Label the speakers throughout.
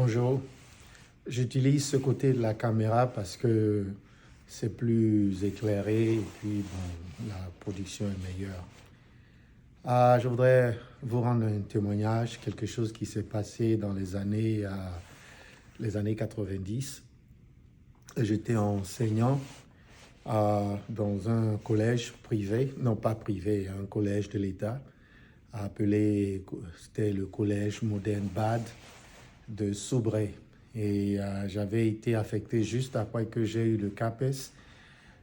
Speaker 1: Bonjour, j'utilise ce côté de la caméra parce que c'est plus éclairé et puis bon, la production est meilleure. Je voudrais vous rendre un témoignage, quelque chose qui s'est passé dans les années 90. J'étais enseignant dans un collège privé, non pas privé, un collège de l'État, c'était le collège Modern Bad de Soubray. Et j'avais été affecté juste après que j'ai eu le CAPES.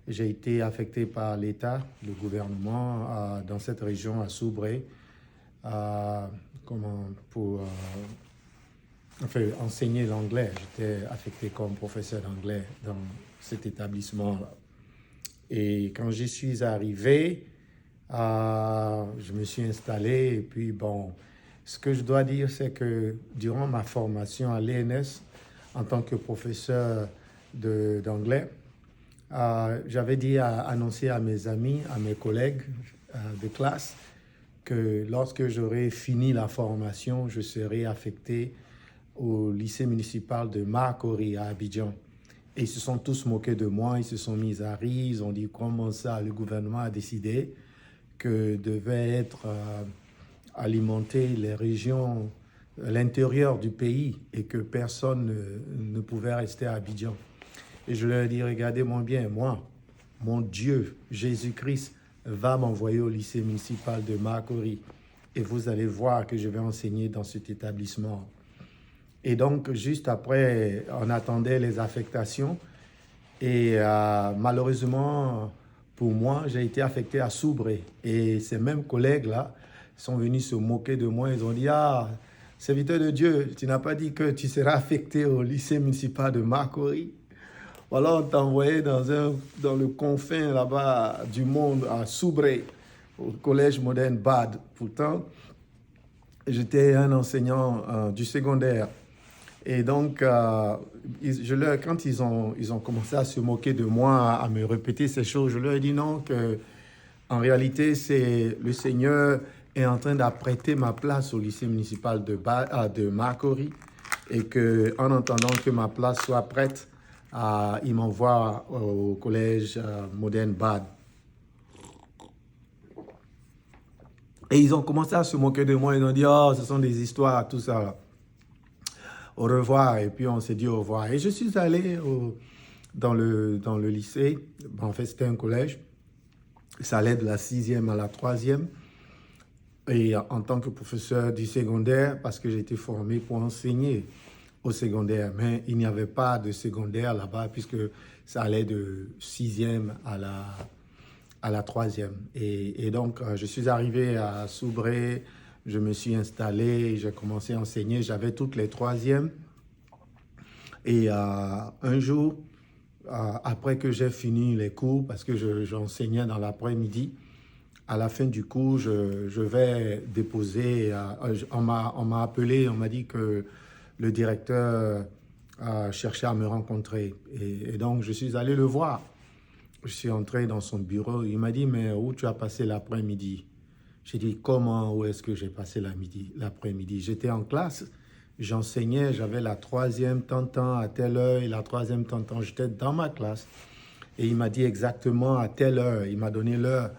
Speaker 1: J'ai été affecté par l'État, le gouvernement, dans cette région à Soubray, pour enseigner l'anglais. J'étais affecté comme professeur d'anglais dans cet établissement-là. Et quand j'y suis arrivé, je me suis installé et puis bon, ce que je dois dire, c'est que durant ma formation à l'ENS, en tant que professeur d'anglais, j'avais annoncé à mes amis, à mes collègues de classe, que lorsque j'aurai fini la formation, je serai affecté au lycée municipal de Makori à Abidjan. Et ils se sont tous moqués de moi, ils se sont mis à rire, ils ont dit comment ça, le gouvernement a décidé que devait être alimenter les régions, l'intérieur du pays et que personne ne pouvait rester à Abidjan. Et je leur ai dit, regardez-moi bien, moi, mon Dieu, Jésus-Christ, va m'envoyer au lycée municipal de Makori et vous allez voir que je vais enseigner dans cet établissement. Et donc, juste après, on attendait les affectations et malheureusement, pour moi, j'ai été affecté à Soubray. Et ces mêmes collègues-là sont venus se moquer de moi. Ils ont dit, serviteur de Dieu, tu n'as pas dit que tu seras affecté au lycée municipal de Makori. Voilà, on t'a envoyé dans le confin là-bas du monde, à Soubray, au collège Modern Bad. Pourtant, j'étais un enseignant du secondaire. Et donc, quand ils ont commencé à se moquer de moi, à me répéter ces choses, je leur ai dit non, qu'en réalité, c'est le Seigneur est en train d'apprêter ma place au lycée municipal de Makori et qu'en attendant que ma place soit prête, il m'envoie au collège Modern Bad. Et ils ont commencé à se moquer de moi, ils ont dit « Oh, ce sont des histoires, tout ça. » Au revoir. Et puis on s'est dit au revoir. Et je suis allé dans le lycée. En fait, c'était un collège. Ça allait de la 6e à la 3e. Et en tant que professeur du secondaire, parce que j'ai été formé pour enseigner au secondaire. Mais il n'y avait pas de secondaire là-bas, puisque ça allait de 6e à la 3e. Et donc, je suis arrivé à Soubray. Je me suis installé, j'ai commencé à enseigner, j'avais toutes les 3e. Et un jour, après que j'ai fini les cours, parce que j'enseignais dans l'après-midi, à la fin du cours, je vais déposer, on m'a appelé, on m'a dit que le directeur cherchait à me rencontrer. Et donc, je suis allé le voir. Je suis entré dans son bureau, il m'a dit, mais où tu as passé l'après-midi ? J'ai dit, où est-ce que j'ai passé l'après-midi? J'étais en classe, j'enseignais, j'avais la 3e temps à telle heure et la 3e temps, j'étais dans ma classe. Et il m'a dit exactement à telle heure, il m'a donné l'heure.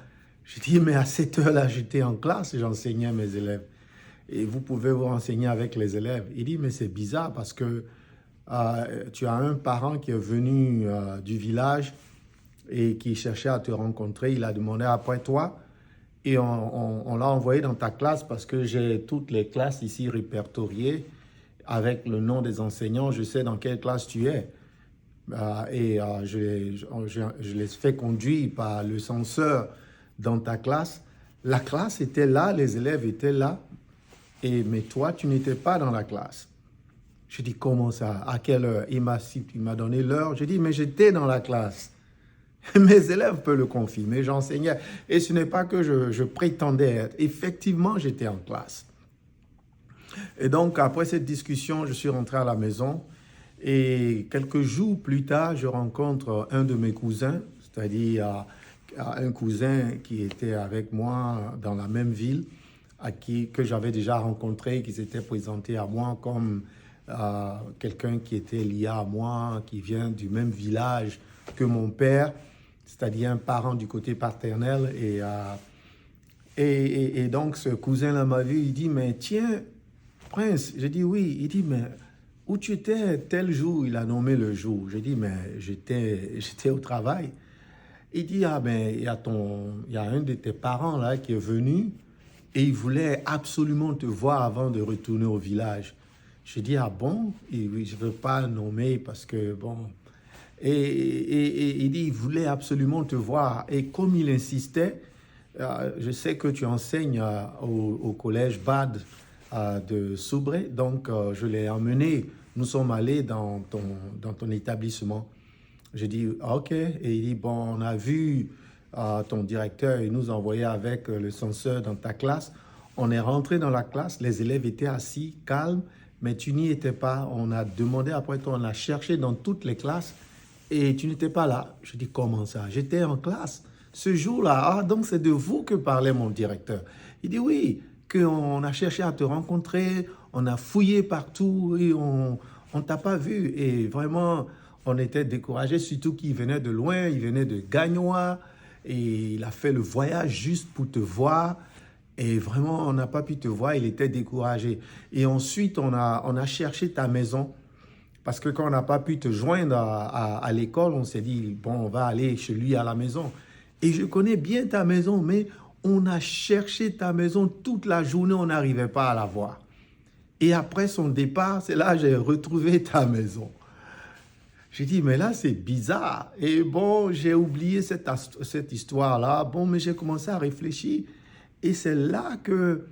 Speaker 1: J'ai dit, mais à cette heure-là, j'étais en classe, j'enseignais mes élèves. Et vous pouvez vous renseigner avec les élèves. Il dit, mais c'est bizarre parce que tu as un parent qui est venu du village et qui cherchait à te rencontrer. Il a demandé après toi. Et on l'a envoyé dans ta classe parce que j'ai toutes les classes ici répertoriées avec le nom des enseignants. Je sais dans quelle classe tu es. Je les fais conduire par le censeur dans ta classe. La classe était là, les élèves étaient là. Mais toi, tu n'étais pas dans la classe. Je dis, comment ça? À quelle heure? Il m'a donné l'heure. Je dis, mais j'étais dans la classe. Mes élèves peuvent le confirmer, j'enseignais. Et ce n'est pas que je prétendais être. Effectivement, j'étais en classe. Et donc, après cette discussion, je suis rentré à la maison. Et quelques jours plus tard, je rencontre un de mes cousins, c'est-à-dire un cousin qui était avec moi dans la même ville, que j'avais déjà rencontré, qui s'était présenté à moi comme quelqu'un qui était lié à moi, qui vient du même village que mon père, c'est-à-dire un parent du côté paternel. Et donc, ce cousin-là m'a vu, il dit, mais tiens, Prince, j'ai dit oui. Il dit, mais où tu étais tel jour? Il a nommé le jour. J'ai dit, mais j'étais au travail. Il dit, ah ben, il y a un de tes parents là qui est venu et il voulait absolument te voir avant de retourner au village. J'ai dit, ah bon? Et oui, je ne veux pas nommer parce que, bon... Et il dit, il voulait absolument te voir. Et comme il insistait, je sais que tu enseignes au collège BAD de Soubré, donc je l'ai emmené. Nous sommes allés dans ton établissement. J'ai dit, OK. Et il dit, bon, on a vu ton directeur, il nous a envoyé avec le censeur dans ta classe. On est rentré dans la classe, les élèves étaient assis, calmes, mais tu n'y étais pas. On a demandé après toi, on a cherché dans toutes les classes et tu n'étais pas là. Je dis, comment ça? J'étais en classe ce jour-là. Ah, donc c'est de vous que parlait mon directeur. Il dit, oui, qu'on a cherché à te rencontrer, on a fouillé partout et on ne t'a pas vu. Et vraiment, on était découragés, surtout qu'il venait de loin, il venait de Gagnoa et il a fait le voyage juste pour te voir. Et vraiment, on n'a pas pu te voir, il était découragé. Et ensuite, on a cherché ta maison. Parce que quand on n'a pas pu te joindre à l'école, on s'est dit, bon, on va aller chez lui à la maison. Et je connais bien ta maison, mais on a cherché ta maison toute la journée, on n'arrivait pas à la voir. Et après son départ, c'est là que j'ai retrouvé ta maison. J'ai dit, mais là, c'est bizarre. Et bon, j'ai oublié cette histoire-là. Bon, mais j'ai commencé à réfléchir. Et c'est là que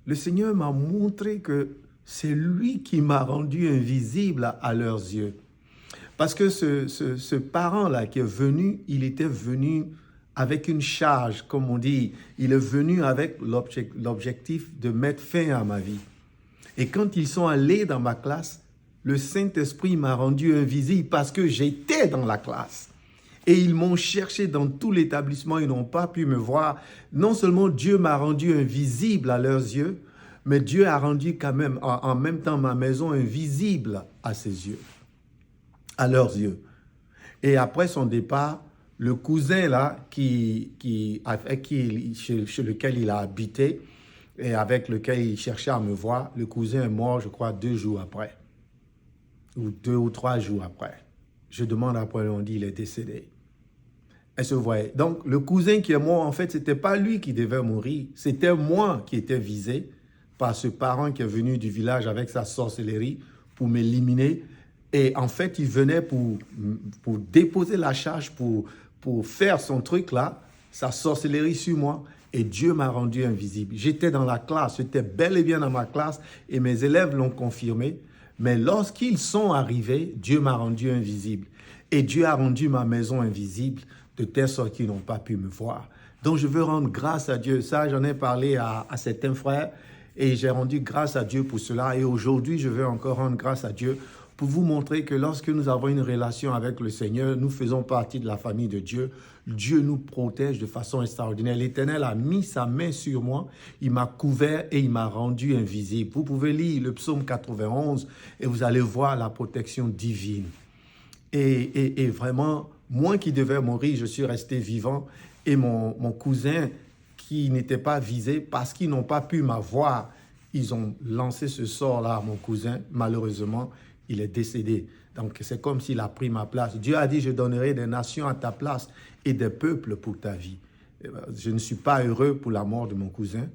Speaker 1: le Seigneur m'a montré que c'est lui qui m'a rendu invisible à leurs yeux. Parce que ce parent-là qui est venu, il était venu avec une charge, comme on dit. Il est venu avec l'objectif de mettre fin à ma vie. Et quand ils sont allés dans ma classe, le Saint-Esprit m'a rendu invisible parce que j'étais dans la classe. Et ils m'ont cherché dans tout l'établissement, ils n'ont pas pu me voir. Non seulement Dieu m'a rendu invisible à leurs yeux, mais Dieu a rendu quand même en même temps ma maison invisible à ses yeux, à leurs yeux. Et après son départ, le cousin là, chez lequel il a habité et avec lequel il cherchait à me voir, le cousin est mort, je crois, 2 jours après, ou 2 ou 3 jours après. Je demande après, on dit il est décédé. Elle se voyait. Donc, le cousin qui est mort, en fait, ce n'était pas lui qui devait mourir. C'était moi qui étais visé par ce parent qui est venu du village avec sa sorcellerie pour m'éliminer. Et en fait, il venait pour déposer la charge, pour faire son truc là, sa sorcellerie sur moi. Et Dieu m'a rendu invisible. J'étais dans la classe, j'étais bel et bien dans ma classe et mes élèves l'ont confirmé. Mais lorsqu'ils sont arrivés, Dieu m'a rendu invisible. Et Dieu a rendu ma maison invisible de telle sorte qu'ils n'ont pas pu me voir. Donc, je veux rendre grâce à Dieu. Ça, j'en ai parlé à certains frères et j'ai rendu grâce à Dieu pour cela. Et aujourd'hui, je veux encore rendre grâce à Dieu pour vous montrer que lorsque nous avons une relation avec le Seigneur, nous faisons partie de la famille de Dieu. Dieu nous protège de façon extraordinaire. L'Éternel a mis sa main sur moi, il m'a couvert et il m'a rendu invisible. Vous pouvez lire le psaume 91 et vous allez voir la protection divine. Et vraiment, moi qui devais mourir, je suis resté vivant. Et mon cousin qui n'était pas visé parce qu'ils n'ont pas pu m'avoir, ils ont lancé ce sort-là à mon cousin. Malheureusement, il est décédé. Donc, c'est comme s'il a pris ma place. Dieu a dit, je donnerai des nations à ta place et des peuples pour ta vie. Je ne suis pas heureux pour la mort de mon cousin,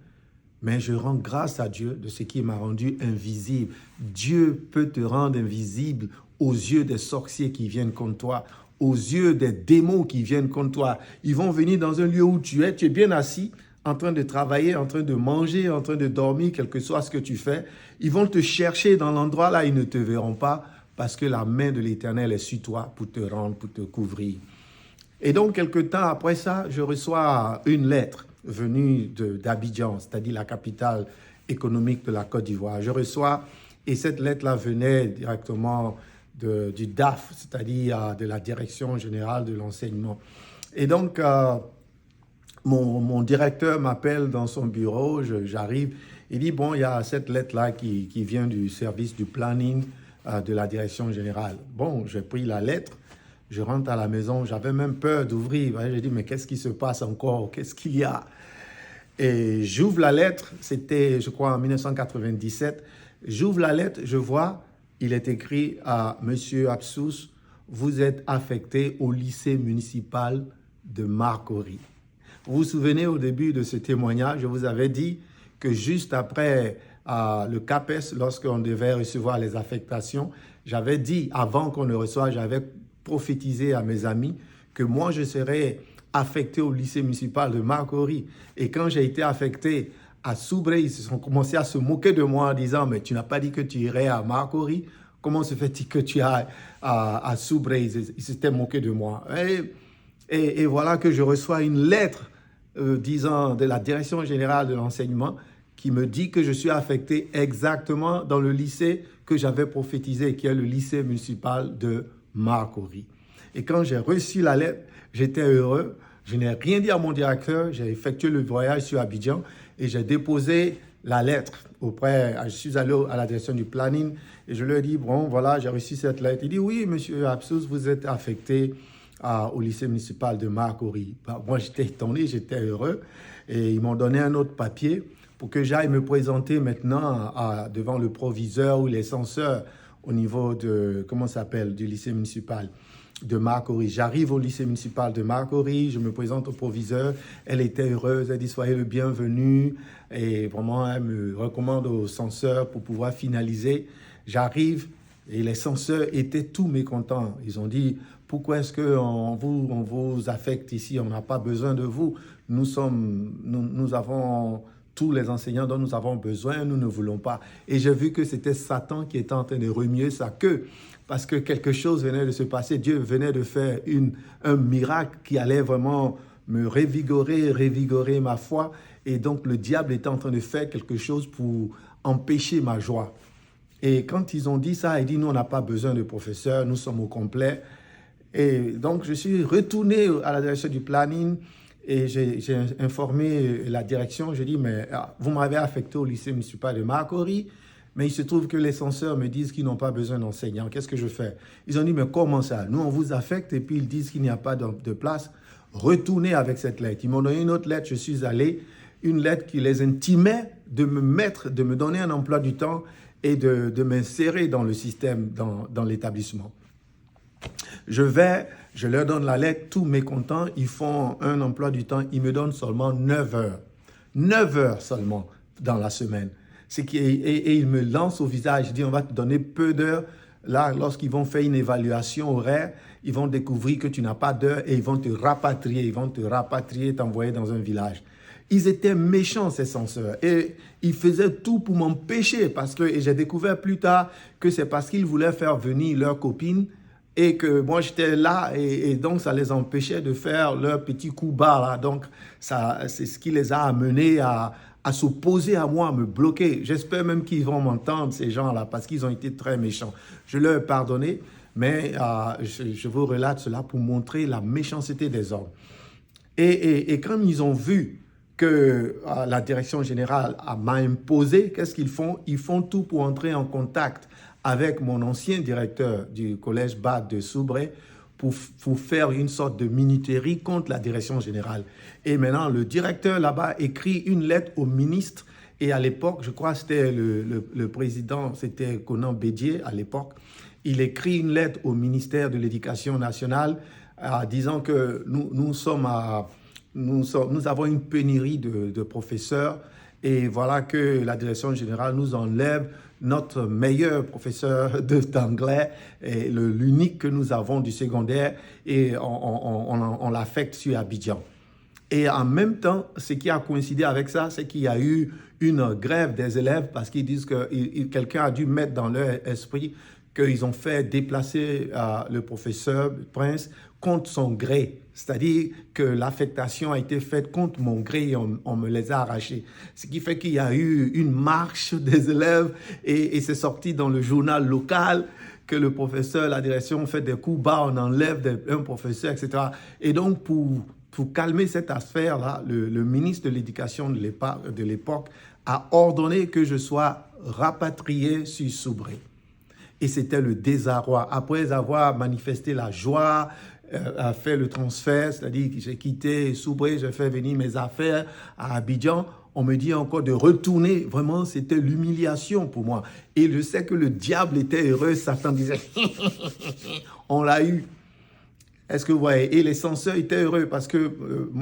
Speaker 1: mais je rends grâce à Dieu de ce qui m'a rendu invisible. Dieu peut te rendre invisible aux yeux des sorciers qui viennent contre toi, aux yeux des démons qui viennent contre toi. Ils vont venir dans un lieu où tu es bien assis, en train de travailler, en train de manger, en train de dormir, quel que soit ce que tu fais. Ils vont te chercher dans l'endroit là, ils ne te verront pas parce que la main de l'Éternel est sur toi pour te rendre, pour te couvrir. Et donc, quelque temps après ça, je reçois une lettre venue d'Abidjan, c'est-à-dire la capitale économique de la Côte d'Ivoire. Je reçois, et cette lettre-là venait directement du DAF, c'est-à-dire de la Direction générale de l'enseignement. Et donc, mon directeur m'appelle dans son bureau, j'arrive, il dit, bon, il y a cette lettre-là qui vient du service du planning de la direction générale. Bon, j'ai pris la lettre, je rentre à la maison, j'avais même peur d'ouvrir. J'ai dit, mais qu'est-ce qui se passe encore? Qu'est-ce qu'il y a? Et j'ouvre la lettre, c'était, je crois, en 1997. J'ouvre la lettre, je vois, il est écrit à M. Absous, vous êtes affecté au lycée municipal de Marcory. Vous vous souvenez, au début de ce témoignage, je vous avais dit que juste après le CAPES, lorsqu'on devait recevoir les affectations, j'avais dit, avant qu'on le reçoive, j'avais prophétisé à mes amis que moi, je serais affecté au lycée municipal de Marcory. Et quand j'ai été affecté à Soubré, ils se sont commencé à se moquer de moi en disant « Mais tu n'as pas dit que tu irais à Marcory? Comment se fait-il que tu ailles à Soubré ?» Ils s'étaient moqués de moi. Et voilà que je reçois une lettre disant de la direction générale de l'enseignement qui me dit que je suis affecté exactement dans le lycée que j'avais prophétisé, qui est le lycée municipal de Marcory. Et quand j'ai reçu la lettre, j'étais heureux. Je n'ai rien dit à mon directeur. J'ai effectué le voyage sur Abidjan et j'ai déposé la lettre auprès. Je suis allé à la direction du planning et je leur ai dit, bon, voilà, j'ai reçu cette lettre. Il dit, oui, monsieur Absous, vous êtes affecté au lycée municipal de Marcory. Moi, j'étais étonné, j'étais heureux. Et ils m'ont donné un autre papier pour que j'aille me présenter maintenant devant le proviseur ou les censeurs au niveau de, comment ça s'appelle, du lycée municipal de Marcory. J'arrive au lycée municipal de Marcory, je me présente au proviseur. Elle était heureuse, elle dit soyez le bienvenu. Et vraiment, elle me recommande au censeur pour pouvoir finaliser. J'arrive et les censeurs étaient tous mécontents. Ils ont dit pourquoi est-ce qu'on vous affecte ici? On n'a pas besoin de vous. Nous avons tous les enseignants dont nous avons besoin, nous ne voulons pas. Et j'ai vu que c'était Satan qui était en train de remuer sa queue parce que quelque chose venait de se passer. Dieu venait de faire un miracle qui allait vraiment me revigorer ma foi. Et donc, le diable était en train de faire quelque chose pour empêcher ma joie. Et quand ils ont dit ça, ils disent, nous, on n'a pas besoin de professeurs, nous sommes au complet. Et donc, je suis retourné à la direction du planning et j'ai informé la direction. Je dis, mais vous m'avez affecté au lycée municipal de Marcory, mais il se trouve que les censeurs me disent qu'ils n'ont pas besoin d'enseignants. Qu'est-ce que je fais? Ils ont dit, mais comment ça? Nous, on vous affecte et puis ils disent qu'il n'y a pas de place. Retournez avec cette lettre. Ils m'ont donné une autre lettre, je suis allé, une lettre qui les intimait de me donner un emploi du temps et de m'insérer dans le système, dans l'établissement. Je leur donne la lettre, tous mécontents, ils font un emploi du temps, ils me donnent seulement 9 heures. 9 heures seulement dans la semaine. Et ils me lancent au visage, ils disent on va te donner peu d'heures. Là, lorsqu'ils vont faire une évaluation horaire, ils vont découvrir que tu n'as pas d'heures et ils vont te rapatrier, t'envoyer dans un village. Ils étaient méchants, ces censeurs, et ils faisaient tout pour m'empêcher et j'ai découvert plus tard que c'est parce qu'ils voulaient faire venir leurs copines et que moi j'étais là et donc ça les empêchait de faire leur petit coup bas là. Donc c'est ce qui les a amenés à s'opposer à moi, à me bloquer. J'espère même qu'ils vont m'entendre, ces gens-là, parce qu'ils ont été très méchants. Je leur ai pardonné, mais je vous relate cela pour montrer la méchanceté des hommes. Et quand ils ont vu que la direction générale m'a imposé, qu'est-ce qu'ils font? Ils font tout pour entrer en contact avec mon ancien directeur du collège BAD de Soubré pour faire une sorte de minuterie contre la direction générale. Et maintenant, le directeur là-bas écrit une lettre au ministre. Et à l'époque, je crois que c'était le président, c'était Conan Bédier à l'époque. Il écrit une lettre au ministère de l'Éducation nationale disant que nous avons une pénurie de professeurs et voilà que la direction générale nous enlève notre meilleur professeur d'anglais, l'unique que nous avons du secondaire, et on l'affecte sur Abidjan. Et en même temps, ce qui a coïncidé avec ça, c'est qu'il y a eu une grève des élèves parce qu'ils disent que quelqu'un a dû mettre dans leur esprit qu'ils ont fait déplacer le professeur Prince contre son gré. C'est-à-dire que l'affectation a été faite contre mon gré et on me les a arrachés. Ce qui fait qu'il y a eu une marche des élèves et c'est sorti dans le journal local que le professeur, la direction fait des coups bas, on enlève un professeur, etc. Et donc, pour calmer cette affaire-là, le ministre de l'Éducation de l'époque a ordonné que je sois rapatrié sur Soubré. Et c'était le désarroi. Après avoir manifesté la joie, a fait le transfert, c'est-à-dire que j'ai quitté Soubré, j'ai fait venir mes affaires à Abidjan, on me dit encore de retourner. Vraiment, c'était l'humiliation pour moi. Et je sais que le diable était heureux. Satan disait, on l'a eu. Est-ce que vous voyez? Et les censeurs étaient heureux parce que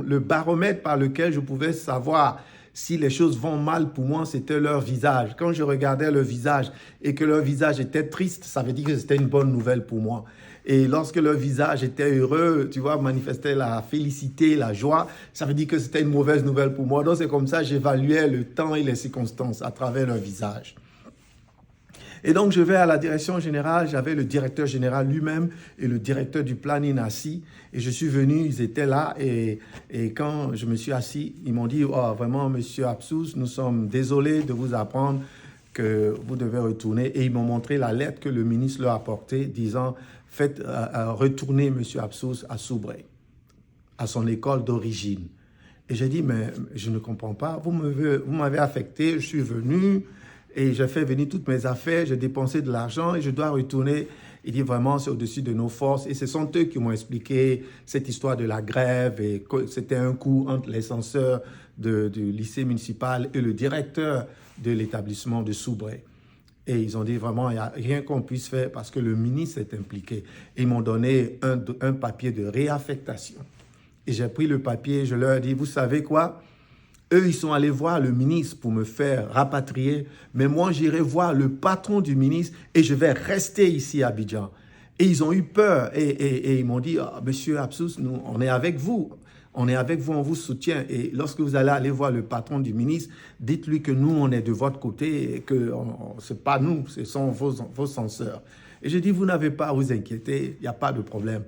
Speaker 1: le baromètre par lequel je pouvais savoir si les choses vont mal pour moi, c'était leur visage. Quand je regardais leur visage et que leur visage était triste, ça veut dire que c'était une bonne nouvelle pour moi. Et lorsque leur visage était heureux, tu vois, manifestait la félicité, la joie, ça veut dire que c'était une mauvaise nouvelle pour moi. Donc c'est comme ça que j'évaluais le temps et les circonstances à travers leur visage. Et donc, je vais à la direction générale, j'avais le directeur général lui-même et le directeur du planning assis. Et je suis venu, ils étaient là. Et quand je me suis assis, ils m'ont dit, oh, vraiment, monsieur Absous, nous sommes désolés de vous apprendre que vous devez retourner. Et ils m'ont montré la lettre que le ministre leur a apportée, disant, faites retourner monsieur Absous à Soubré, à son école d'origine. Et j'ai dit, mais je ne comprends pas, vous m'avez affecté, je suis venu... Et j'ai fait venir toutes mes affaires, j'ai dépensé de l'argent et je dois retourner. Il dit vraiment, c'est au-dessus de nos forces. Et ce sont eux qui m'ont expliqué cette histoire de la grève et que c'était un coup entre les censeurs du lycée municipal et le directeur de l'établissement de Soubré. Et ils ont dit vraiment, il n'y a rien qu'on puisse faire parce que le ministre est impliqué. Et ils m'ont donné un papier de réaffectation. Et j'ai pris le papier, je leur ai dit, vous savez quoi ? Eux, ils sont allés voir le ministre pour me faire rapatrier. Mais moi, j'irai voir le patron du ministre et je vais rester ici à Abidjan. Et ils ont eu peur et ils m'ont dit, oh, monsieur Absous, nous, on est avec vous. On est avec vous, on vous soutient. Et lorsque vous allez aller voir le patron du ministre, dites-lui que nous, on est de votre côté et que ce n'est pas nous, ce sont vos censeurs. Et je dis, vous n'avez pas à vous inquiéter, il n'y a pas de problème.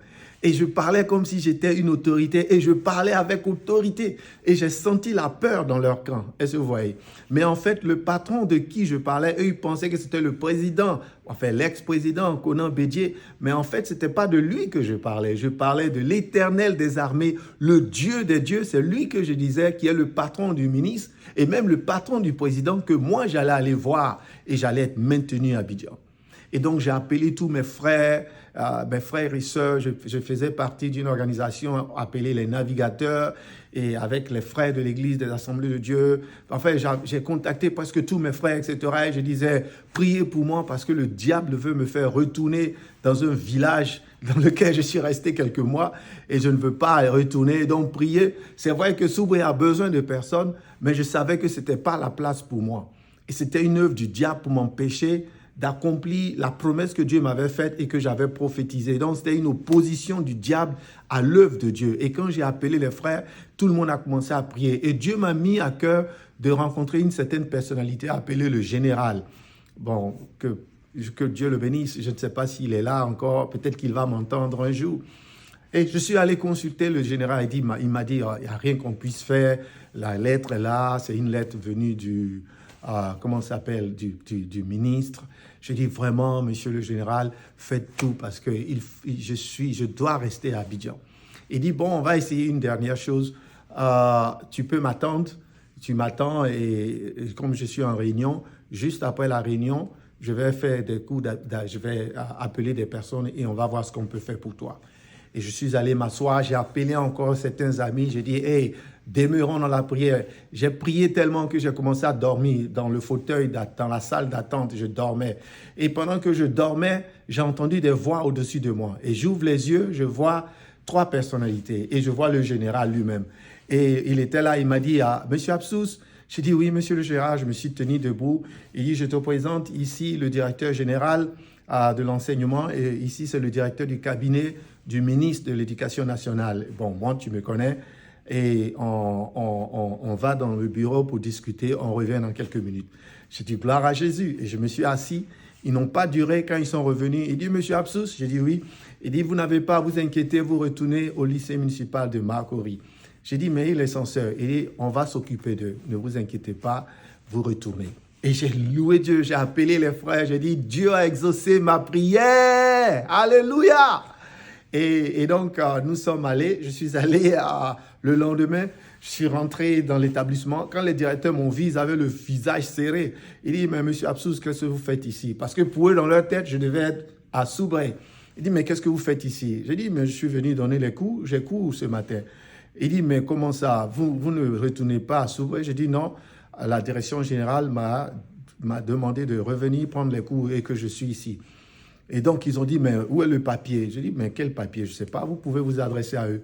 Speaker 1: Et je parlais comme si j'étais une autorité et je parlais avec autorité. Et j'ai senti la peur dans leur camp. Est-ce que vous voyez? Mais en fait, le patron de qui je parlais, eux, ils pensaient que c'était le président, enfin l'ex-président, Konan Bédié. Mais en fait, ce n'était pas de lui que je parlais. Je parlais de l'Éternel des armées, le Dieu des dieux. C'est lui que je disais qui est le patron du ministre et même le patron du président que moi, j'allais aller voir et j'allais être maintenu à Abidjan. Et donc, j'ai appelé tous mes frères et sœurs. Je faisais partie d'une organisation appelée les Navigateurs et avec les frères de l'Église des Assemblées de Dieu. Enfin, j'ai contacté presque tous mes frères, etc. Et je disais, priez pour moi parce que le diable veut me faire retourner dans un village dans lequel je suis resté quelques mois et je ne veux pas retourner. Donc, priez. C'est vrai que Soubré a besoin de personnes, mais je savais que ce n'était pas la place pour moi. Et c'était une œuvre du diable pour m'empêcher d'accomplir la promesse que Dieu m'avait faite et que j'avais prophétisée. Donc, c'était une opposition du diable à l'œuvre de Dieu. Et quand j'ai appelé les frères, tout le monde a commencé à prier. Et Dieu m'a mis à cœur de rencontrer une certaine personnalité appelée le général. Bon, que Dieu le bénisse. Je ne sais pas s'il est là encore. Peut-être qu'il va m'entendre un jour. Et je suis allé consulter le général. Il m'a dit, il n'y a rien qu'on puisse faire. La lettre est là. C'est une lettre venue du ministre. Je dis vraiment, monsieur le général, faites tout parce que je dois rester à Abidjan. Il dit, bon, on va essayer une dernière chose. Tu peux m'attendre. Tu m'attends et comme je suis en réunion, juste après la réunion, je vais faire des coups, je vais appeler des personnes et on va voir ce qu'on peut faire pour toi. Et je suis allé m'asseoir, j'ai appelé encore certains amis, j'ai dit, hey, demeurons dans la prière. J'ai prié tellement que j'ai commencé à dormir dans le fauteuil, dans la salle d'attente, je dormais. Et pendant que je dormais, j'ai entendu des voix au-dessus de moi. Et j'ouvre les yeux, je vois 3 personnalités et je vois le général lui-même. Et il était là, il m'a dit, monsieur Absous, j'ai dit, oui, monsieur le général, je me suis tenu debout. Il dit, je te présente ici le directeur général de l'enseignement et ici, c'est le directeur du cabinet du ministre de l'Éducation nationale. Bon, moi, tu me connais. Et on va dans le bureau pour discuter. On revient dans quelques minutes. J'ai dit, gloire à Jésus. Et je me suis assis. Ils n'ont pas duré quand ils sont revenus. Il dit, monsieur Absous, j'ai dit oui. Il dit, vous n'avez pas à vous inquiéter, vous retournez au lycée municipal de Marcory. J'ai dit, mais il est censeur. Il dit, on va s'occuper d'eux. Ne vous inquiétez pas, vous retournez. Et j'ai loué Dieu, j'ai appelé les frères, j'ai dit, Dieu a exaucé ma prière. Alléluia. Et donc, nous sommes allés, je suis allé le lendemain, je suis rentré dans l'établissement. Quand les directeurs m'ont vu, ils avaient le visage serré. Il dit, mais monsieur Absous, qu'est-ce que vous faites ici? Parce que pour eux, dans leur tête, je devais être à Soubray. Il dit, mais qu'est-ce que vous faites ici? J'ai dit, mais je suis venu donner les cours, j'ai cours ce matin. Il dit, mais comment ça? Vous ne retournez pas à Soubray? J'ai dit, non, la direction générale m'a demandé de revenir prendre les cours et que je suis ici. Et donc, ils ont dit, mais où est le papier? J'ai dit, mais quel papier? Je ne sais pas, vous pouvez vous adresser à eux.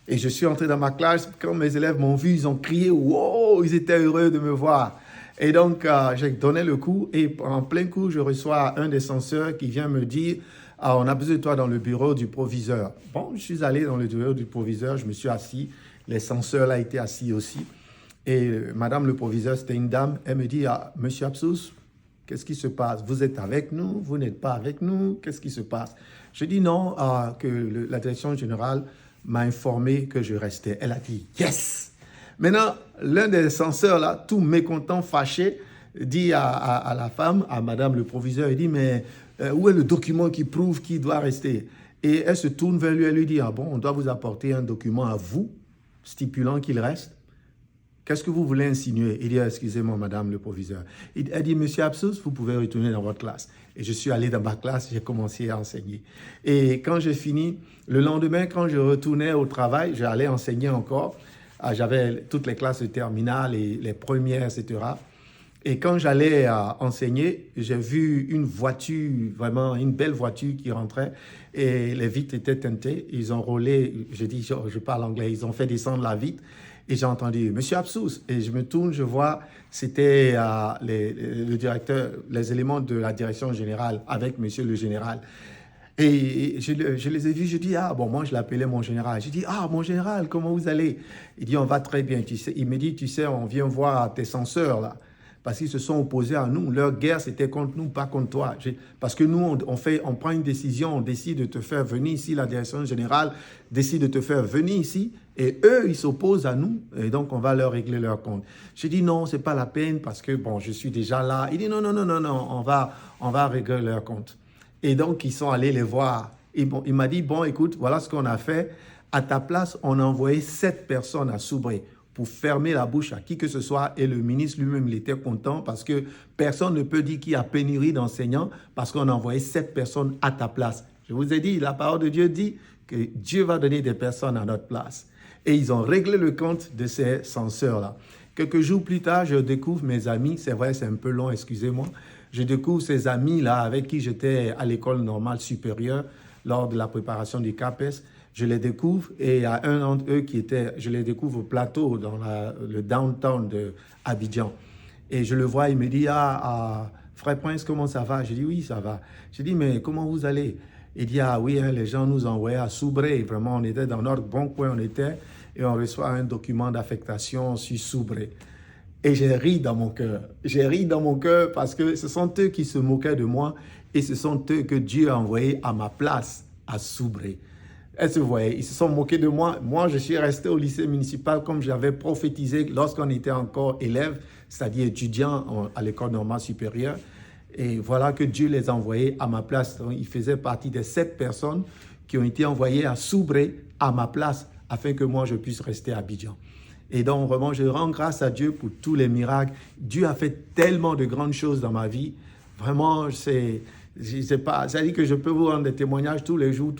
Speaker 1: Et je suis entré dans ma classe, quand mes élèves m'ont vu, ils ont crié, wow, ils étaient heureux de me voir. Et donc, j'ai donné le cours et en plein cours, je reçois un des censeurs qui vient me dire, on a besoin de toi dans le bureau du proviseur. Bon, je suis allé dans le bureau du proviseur, je me suis assis, les censeurs là étaient assis aussi. Et madame le proviseur, c'était une dame, elle me dit, monsieur Absous, qu'est-ce qui se passe? Vous êtes avec nous? Vous n'êtes pas avec nous? Qu'est-ce qui se passe? Je dis non, que la direction générale m'a informé que je restais. Elle a dit « Yes !» Maintenant, l'un des censeurs, là, tout mécontent, fâché, dit à la femme, à madame le proviseur, il dit « Mais où est le document qui prouve qu'il doit rester ?» Et elle se tourne vers lui, elle lui dit « Ah bon, on doit vous apporter un document à vous, stipulant qu'il reste. » Qu'est-ce que vous voulez insinuer? Il dit, excusez-moi, madame le proviseur. Elle dit, monsieur Absous, vous pouvez retourner dans votre classe. Et je suis allé dans ma classe, j'ai commencé à enseigner. Et quand j'ai fini, le lendemain, quand je retournais au travail, j'allais enseigner encore. J'avais toutes les classes de terminale et les premières, etc. Et quand j'allais enseigner, j'ai vu une voiture, vraiment une belle voiture qui rentrait et les vitres étaient teintées. Ils ont roulé, je parle anglais, ils ont fait descendre la vitre. Et j'ai entendu « Monsieur Absous » et je me tourne, je vois, c'était le directeur, les éléments de la direction générale avec Monsieur le général. Et je les ai vus, je dis « Ah, bon, moi je l'appelais mon général. » Je dis « Ah, mon général, comment vous allez ?» Il dit « On va très bien. » Il me dit « Tu sais, on vient voir tes censeurs là. » Parce qu'ils se sont opposés à nous. Leur guerre, c'était contre nous, pas contre toi. Parce que nous, on prend une décision, on décide de te faire venir ici, la direction générale décide de te faire venir ici, et eux, ils s'opposent à nous, et donc on va leur régler leur compte. J'ai dit non, c'est pas la peine, parce que bon, je suis déjà là. Il dit non, on va régler leur compte. Et donc, ils sont allés les voir. Et bon, il m'a dit, bon, écoute, voilà ce qu'on a fait. À ta place, on a envoyé 7 personnes à Soubray pour fermer la bouche à qui que ce soit. Et le ministre lui-même, il était content parce que personne ne peut dire qu'il y a pénurie d'enseignants parce qu'on a envoyé 7 personnes à ta place. Je vous ai dit, la parole de Dieu dit que Dieu va donner des personnes à notre place. Et ils ont réglé le compte de ces censeurs-là. Quelques jours plus tard, je découvre mes amis. C'est vrai, c'est un peu long, excusez-moi. Je découvre ces amis-là avec qui j'étais à l'école normale supérieure lors de la préparation du CAPES. Je les découvre et il y a un d'entre eux je les découvre au plateau dans le downtown de Abidjan. Et je le vois, il me dit, Frère Prince, comment ça va? Je dis, oui, ça va. Je dis, mais comment vous allez? Il dit, ah oui, hein, les gens nous envoyaient à Soubray. Vraiment, on était dans notre bon coin, on était, et on reçoit un document d'affectation sur Soubray. Et j'ai ri dans mon cœur. J'ai ri dans mon cœur parce que ce sont eux qui se moquaient de moi et ce sont eux que Dieu a envoyés à ma place à Soubray. Est-ce que vous voyez, ils se sont moqués de moi. Moi, je suis resté au lycée municipal comme j'avais prophétisé lorsqu'on était encore élève, c'est-à-dire étudiant à l'école normale supérieure. Et voilà que Dieu les a envoyés à ma place. Donc, ils faisaient partie des 7 personnes qui ont été envoyées à Soubray à ma place afin que moi, je puisse rester à Abidjan. Et donc, vraiment, je rends grâce à Dieu pour tous les miracles. Dieu a fait tellement de grandes choses dans ma vie. Vraiment, je sais pas, ça dit que je peux vous rendre des témoignages tous les jours,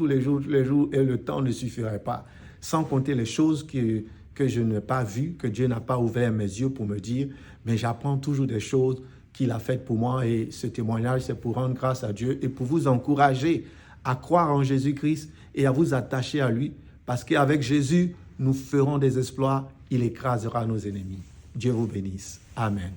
Speaker 1: et le temps ne suffirait pas. Sans compter les choses que je n'ai pas vues, que Dieu n'a pas ouvert mes yeux pour me dire, mais j'apprends toujours des choses qu'il a faites pour moi. Et ce témoignage, c'est pour rendre grâce à Dieu et pour vous encourager à croire en Jésus-Christ et à vous attacher à lui. Parce qu'avec Jésus, nous ferons des exploits. Il écrasera nos ennemis. Dieu vous bénisse. Amen.